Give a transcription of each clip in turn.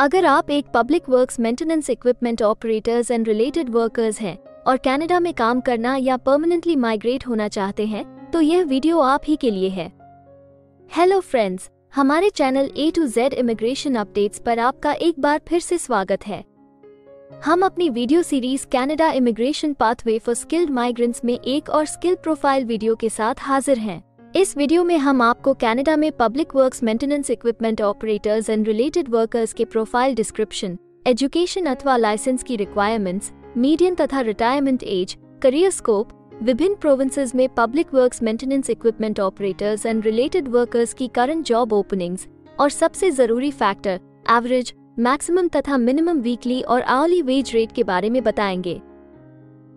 अगर आप एक public works maintenance equipment operators and related workers हैं और कनाडा में काम करना या परमानेंटली माइग्रेट होना चाहते हैं तो यह वीडियो आप ही के लिए है। हेलो फ्रेंड्स, हमारे channel A to Z immigration updates पर आपका एक बार फिर से स्वागत है। हम अपनी video series Canada immigration pathway for skilled migrants में एक और स्किल प्रोफाइल वीडियो के साथ हाजिर हैं। इस वीडियो में हम आपको कनाडा में public works maintenance equipment operators and related workers के प्रोफाइल डिस्क्रिप्शन, एजुकेशन अथवा लाइसेंस की रिक्वायरमेंट्स, मीडियन तथा रिटायरमेंट एज, करियर स्कोप, विभिन्न प्रोविंसेस में public works maintenance equipment operators and related workers की करंट जॉब ओपनिंग्स और सबसे जरूरी फैक्टर एवरेज, मैक्सिमम तथा मिनिमम वीकली और आवरली वेज रेट के बारे में बताएंगे।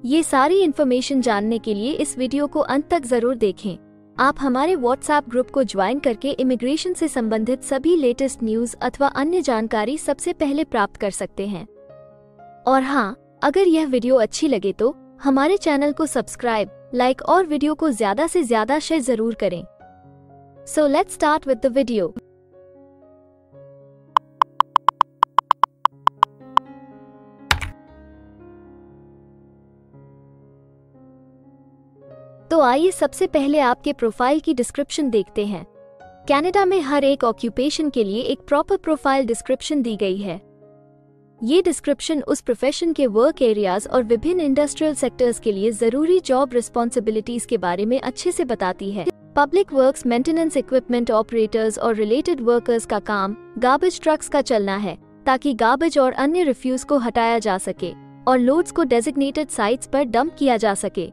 ये सारी इन्फॉर्मेशन जानने के लिए इस वीडियो को अंत तक जरूर देखें। आप हमारे व्हाट्सएप ग्रुप को ज्वाइन करके इमिग्रेशन से संबंधित सभी लेटेस्ट न्यूज अथवा अन्य जानकारी सबसे पहले प्राप्त कर सकते हैं। और हाँ, अगर यह वीडियो अच्छी लगे तो हमारे चैनल को सब्सक्राइब, लाइक और वीडियो को ज्यादा से ज्यादा शेयर जरूर करें। So let's start with the video. तो आइए सबसे पहले आपके प्रोफाइल की डिस्क्रिप्शन देखते हैं। कनाडा में हर एक ऑक्यूपेशन के लिए एक प्रॉपर प्रोफाइल डिस्क्रिप्शन दी गई है। ये डिस्क्रिप्शन उस प्रोफेशन के वर्क एरियाज और विभिन्न इंडस्ट्रियल सेक्टर्स के लिए जरूरी जॉब रिस्पॉन्सिबिलिटीज के बारे में अच्छे से बताती है। Public works maintenance equipment operators और रिलेटेड वर्कर्स का काम गार्बेज ट्रक्स का चलना है ताकि गार्बेज और अन्य रिफ्यूज को हटाया जा सके और लोड्स को डेजिग्नेटेड साइट्स पर डंप किया जा सके।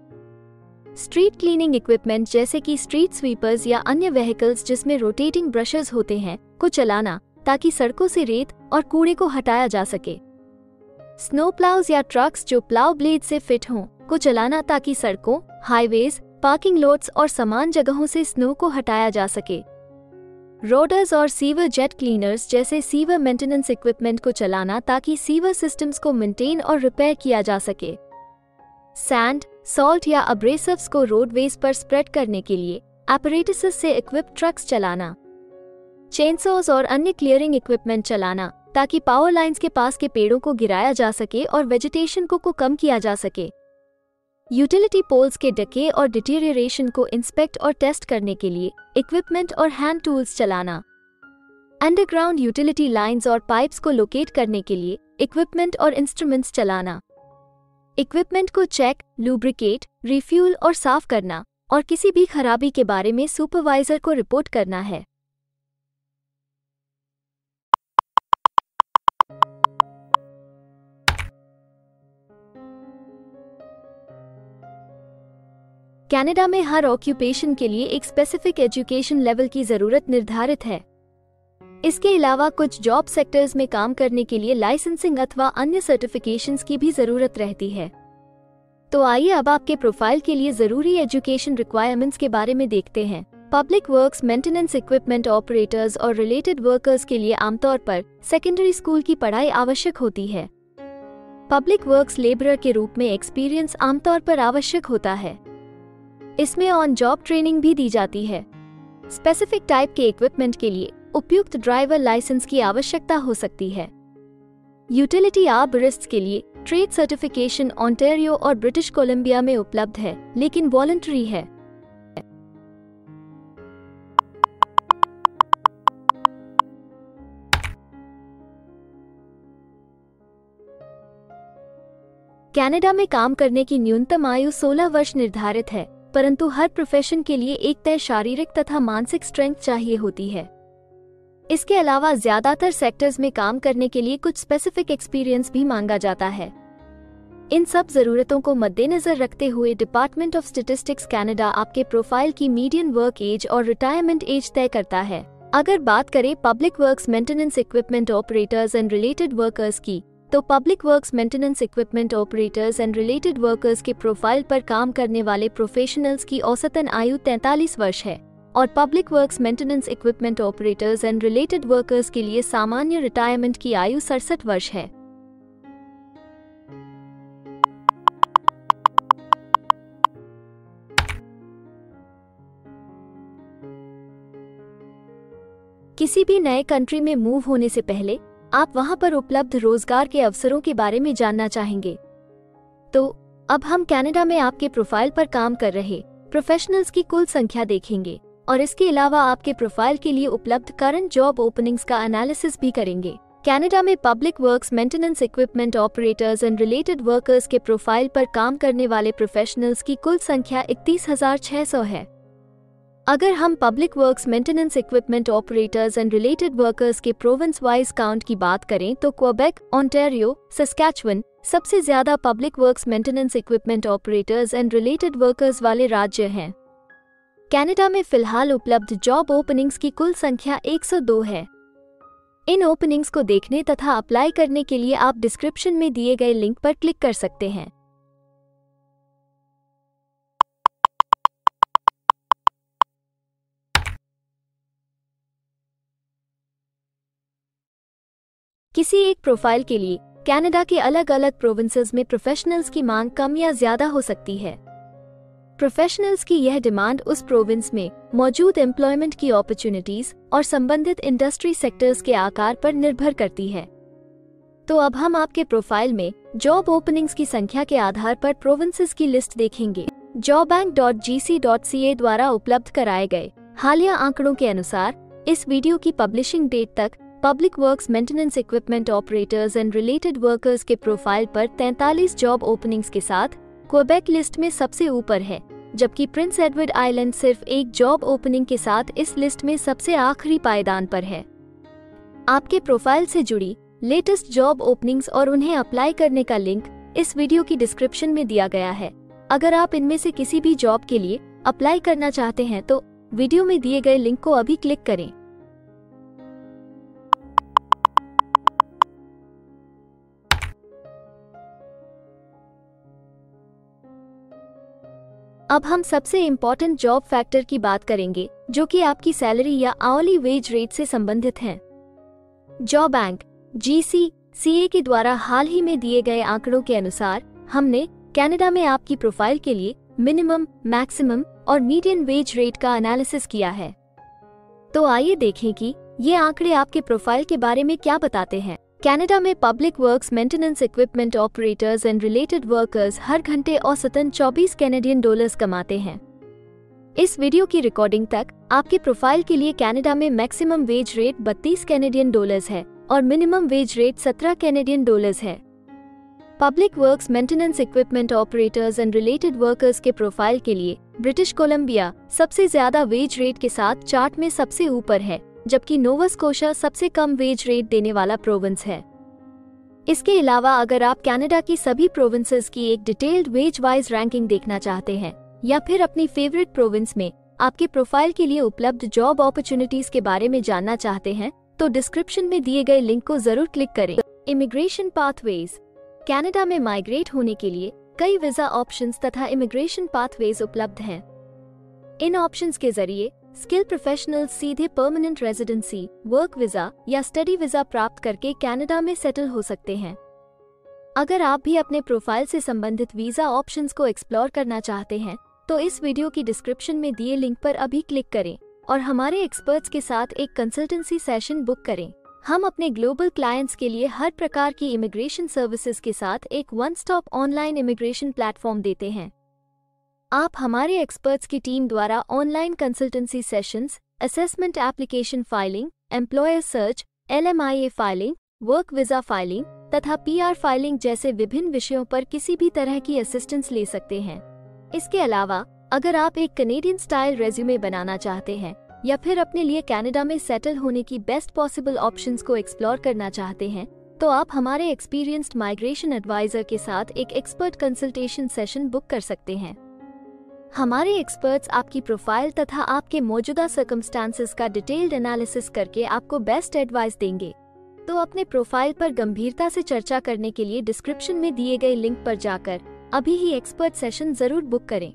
स्ट्रीट क्लीनिंग इक्विपमेंट जैसे कि स्ट्रीट स्वीपर्स या अन्य व्हीकल्स जिसमें रोटेटिंग ब्रशेस होते हैं को चलाना ताकि सड़कों से रेत और कूड़े को हटाया जा सके। स्नो प्लाउज या ट्रक्स जो प्लाउ ब्लेड से फिट हों को चलाना ताकि सड़कों, हाईवेज, पार्किंग लॉट्स और समान जगहों से स्नो को हटाया जा सके। रोडर्स और सीवर जेट क्लीनर्स जैसे सीवर मेंटेनेंस इक्विपमेंट को चलाना ताकि सीवर सिस्टम्स को मेंटेन और रिपेयर किया जा सके। सैंड, सॉल्ट या अब्रेसिव्स को रोडवेज पर स्प्रेड करने के लिए एपरेटसेस से इक्विप्ड ट्रक्स चलाना। चेनसॉस और अन्य क्लियरिंग इक्विपमेंट चलाना ताकि पावर लाइंस के पास के पेड़ों को गिराया जा सके और वेजिटेशन को कम किया जा सके। यूटिलिटी पोल्स के डके और डिटीरियरेशन को इंस्पेक्ट और टेस्ट करने के लिए इक्विपमेंट और हैंड टूल्स चलाना। अंडरग्राउंड यूटिलिटी लाइंस और पाइप्स को लोकेट करने के लिए इक्विपमेंट और इंस्ट्रूमेंट्स चलाना। इक्विपमेंट को चेक, लुब्रिकेट, रिफ्यूल और साफ करना और किसी भी खराबी के बारे में सुपरवाइजर को रिपोर्ट करना है। कनाडा में हर ऑक्यूपेशन के लिए एक स्पेसिफिक एजुकेशन लेवल की जरूरत निर्धारित है। इसके अलावा कुछ जॉब सेक्टर्स में काम करने के लिए लाइसेंसिंग अथवा अन्य सर्टिफिकेशंस की भी जरूरत रहती है। तो आइए अब आपके प्रोफाइल के लिए जरूरी एजुकेशन रिक्वायरमेंट्स के बारे में देखते हैं। Public works maintenance equipment operators और रिलेटेड वर्कर्स के लिए आमतौर पर सेकेंडरी स्कूल की पढ़ाई आवश्यक होती है। पब्लिक वर्क्स लेबरर के रूप में एक्सपीरियंस आमतौर पर आवश्यक होता है। इसमें ऑन जॉब ट्रेनिंग भी दी जाती है। स्पेसिफिक टाइप के इक्विपमेंट के लिए उपयुक्त ड्राइवर लाइसेंस की आवश्यकता हो सकती है। यूटिलिटी आर्बरिस्ट्स के लिए ट्रेड सर्टिफिकेशन ओंटारियो और ब्रिटिश कोलंबिया में उपलब्ध है, लेकिन वॉलंटरी है। कनाडा में काम करने की न्यूनतम आयु 16 वर्ष निर्धारित है, परंतु हर प्रोफेशन के लिए एक तय शारीरिक तथा मानसिक स्ट्रेंथ चाहिए होती है। इसके अलावा ज्यादातर सेक्टर्स में काम करने के लिए कुछ स्पेसिफिक एक्सपीरियंस भी मांगा जाता है। इन सब जरूरतों को मद्देनजर रखते हुए डिपार्टमेंट ऑफ स्टैटिस्टिक्स कनाडा आपके प्रोफाइल की मीडियन वर्क एज और रिटायरमेंट एज तय करता है। अगर बात करें public works maintenance equipment operators and related workers की, तो public works maintenance equipment operators and related workers के प्रोफाइल पर काम करने वाले प्रोफेशनल्स की औसतन आयु 43 वर्ष है और public works maintenance equipment operators and related workers के लिए सामान्य रिटायरमेंट की आयु 67 वर्ष है। किसी भी नए कंट्री में मूव होने से पहले आप वहां पर उपलब्ध रोजगार के अवसरों के बारे में जानना चाहेंगे। तो अब हम कनाडा में आपके प्रोफाइल पर काम कर रहे प्रोफेशनल्स की कुल संख्या देखेंगे और इसके अलावा आपके प्रोफाइल के लिए उपलब्ध करंट जॉब ओपनिंग्स का एनालिसिस भी करेंगे। कनाडा में public works maintenance equipment operators and related workers के प्रोफाइल पर काम करने वाले प्रोफेशनल्स की कुल संख्या 31,600 है। अगर हम public works maintenance equipment operators and related workers के प्रोविंस वाइज काउंट की बात करें तो क्वेबेक, ओंटारियो, सस्कैचुअन सबसे ज्यादा public works maintenance equipment operators and related workers वाले राज्य हैं। कनाडा में फिलहाल उपलब्ध जॉब ओपनिंग्स की कुल संख्या 102 है। इन ओपनिंग्स को देखने तथा अप्लाई करने के लिए आप डिस्क्रिप्शन में दिए गए लिंक पर क्लिक कर सकते हैं। किसी एक प्रोफाइल के लिए कनाडा के अलग अलग प्रोविंसेस में प्रोफेशनल्स की मांग कम या ज्यादा हो सकती है। प्रोफेशनल्स की यह डिमांड उस प्रोविंस में मौजूद एम्प्लॉयमेंट की अपॉर्चुनिटीज और संबंधित इंडस्ट्री सेक्टर्स के आकार पर निर्भर करती है। तो अब हम आपके प्रोफाइल में जॉब ओपनिंग्स की संख्या के आधार पर प्रोविंसेस की लिस्ट देखेंगे। jobbank.gc.ca द्वारा उपलब्ध कराए गए हालिया आंकड़ों के अनुसार इस वीडियो की पब्लिशिंग डेट तक public works maintenance equipment operators and related workers के प्रोफाइल पर 43 जॉब ओपनिंग्स के साथ क्वेबेक लिस्ट में सबसे ऊपर है, जबकि प्रिंस एडवर्ड आइलैंड सिर्फ एक जॉब ओपनिंग के साथ इस लिस्ट में सबसे आखिरी पायदान पर है। आपके प्रोफाइल से जुड़ी लेटेस्ट जॉब ओपनिंग्स और उन्हें अप्लाई करने का लिंक इस वीडियो की डिस्क्रिप्शन में दिया गया है। अगर आप इनमें से किसी भी जॉब के लिए अप्लाई करना चाहते हैं तो वीडियो में दिए गए लिंक को अभी क्लिक करें। अब हम सबसे इम्पोर्टेंट जॉब फैक्टर की बात करेंगे, जो कि आपकी सैलरी या आवली वेज रेट से संबंधित हैं। जॉबबैंक (GC.CA) के द्वारा हाल ही में दिए गए आंकड़ों के अनुसार हमने कनाडा में आपकी प्रोफाइल के लिए मिनिमम, मैक्सिमम और मीडियन वेज रेट का एनालिसिस किया है। तो आइए देखें कि ये आंकड़े आपके प्रोफाइल के बारे में क्या बताते हैं। कनाडा में public works maintenance equipment operators and related workers हर घंटे औसतन 24 कैनेडियन डॉलर्स कमाते हैं। इस वीडियो की रिकॉर्डिंग तक आपके प्रोफाइल के लिए कनाडा में maximum wage rate 32 Canadian dollars है और minimum wage rate 17 Canadian dollars है। Public works maintenance equipment operators and related workers के प्रोफाइल के लिए ब्रिटिश कोलंबिया सबसे ज्यादा वेज रेट के साथ चार्ट में सबसे ऊपर है, जबकि नोवा स्कोशिया सबसे कम वेज रेट देने वाला प्रोविंस है। इसके अलावा अगर आप कनाडा की सभी प्रोविंसेस की एक डिटेल्ड वेज वाइज रैंकिंग देखना चाहते हैं या फिर अपनी फेवरेट प्रोविंस में आपके प्रोफाइल के लिए उपलब्ध जॉब अपॉर्चुनिटीज के बारे में जानना चाहते हैं तो डिस्क्रिप्शन में दिए गए लिंक को जरूर क्लिक करें। Immigration pathways. कनाडा में माइग्रेट होने के लिए कई वीजा ऑप्शंस तथा इमिग्रेशन पाथवेज उपलब्ध हैं। इन ऑप्शंस के जरिए स्किल प्रोफेशनल्स सीधे परमानेंट रेजिडेंसी, वर्क वीजा या स्टडी वीजा प्राप्त करके कनाडा में सेटल हो सकते हैं। अगर आप भी अपने प्रोफाइल से संबंधित वीजा ऑप्शंस को एक्सप्लोर करना चाहते हैं तो इस वीडियो की डिस्क्रिप्शन में दिए लिंक पर अभी क्लिक करें और हमारे एक्सपर्ट्स के साथ एक कंसल्टेंसी सेशन बुक करें। हम अपने ग्लोबल क्लाइंट्स के लिए हर प्रकार की इमिग्रेशन सर्विसेज के साथ एक one stop online immigration platform देते हैं। आप हमारे एक्सपर्ट्स की टीम द्वारा online consultancy sessions, assessment application filing, employer search, LMIA filing, work visa filing तथा PR फाइलिंग जैसे विभिन्न विषयों पर किसी भी तरह की असिस्टेंस ले सकते हैं। इसके अलावा अगर आप एक कनेडियन स्टाइल रेज्यूमे बनाना चाहते हैं या फिर अपने लिए कनाडा में सेटल होने की बेस्ट पॉसिबल ऑप्शंस को एक्सप्लोर करना चाहते हैं तो आप हमारे एक्सपीरियंस्ड माइग्रेशन एडवाइजर के साथ एक एक्सपर्ट कंसल्टेशन सेशन बुक कर सकते हैं। हमारे एक्सपर्ट्स आपकी प्रोफाइल तथा आपके मौजूदा सर्कमस्टांसेस का डिटेल्ड एनालिसिस करके आपको बेस्ट एडवाइस देंगे। तो अपने प्रोफाइल पर गंभीरता से चर्चा करने के लिए डिस्क्रिप्शन में दिए गए लिंक पर जाकर अभी ही एक्सपर्ट सेशन जरूर बुक करें।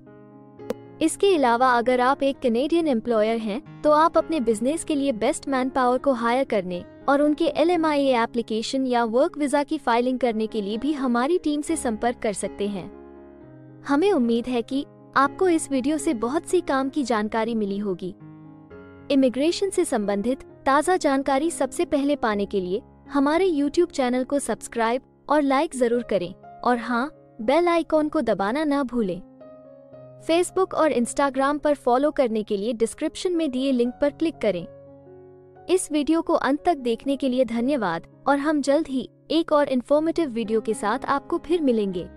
इसके अलावा अगर आप एक कनेडियन एम्प्लॉयर हैं तो आप अपने बिजनेस के लिए बेस्ट मैन पावर को हायर करने और उनके LMIA एप्लीकेशन या वर्क वीजा की फाइलिंग करने के लिए भी हमारी टीम से संपर्क कर सकते हैं। हमें उम्मीद है कि आपको इस वीडियो से बहुत सी काम की जानकारी मिली होगी। इमिग्रेशन से संबंधित ताज़ा जानकारी सबसे पहले पाने के लिए हमारे YouTube चैनल को सब्सक्राइब और लाइक जरूर करें और हाँ, बेल आइकॉन को दबाना ना भूलें। फेसबुक और इंस्टाग्राम पर फॉलो करने के लिए डिस्क्रिप्शन में दिए लिंक पर क्लिक करें। इस वीडियो को अंत तक देखने के लिए धन्यवाद और हम जल्द ही एक और इन्फॉर्मेटिव वीडियो के साथ आपको फिर मिलेंगे।